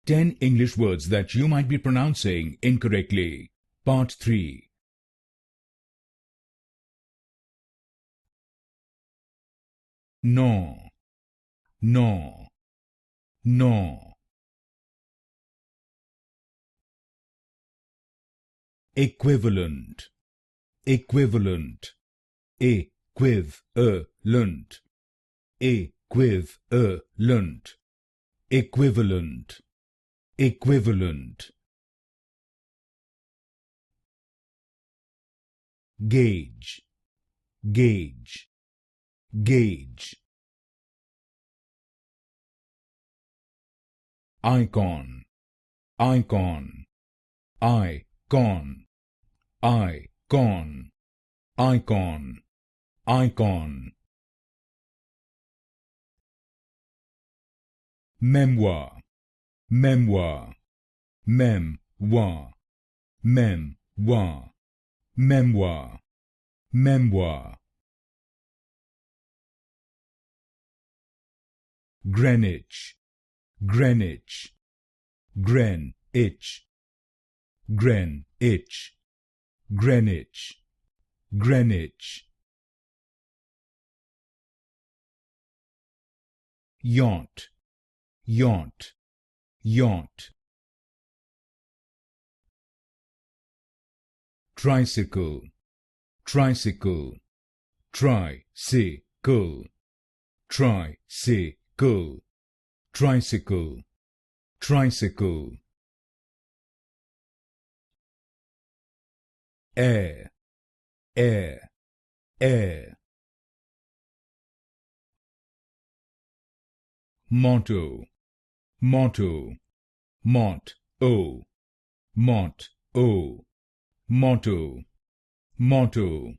10 English words that you might be pronouncing incorrectly. Part 3. Gnaw, gnaw, gnaw. Equivalent, equivalent, equivalent, equivalent, equivalent, equivalent. Gauge, gauge, gauge. Icon, icon, icon, icon, icon, icon. Memoir, memoir, memoir, memoir, memoir, memoir. Greenwich, Greenwich, Greenwich, Greenwich, Greenwich, Greenwich. Yacht, yacht, yacht. Tricycle, tricycle, tricycle, tricycle, tricycle, tricycle. Heir, heir, heir. Motto, motto, motto, motto, motto, motto.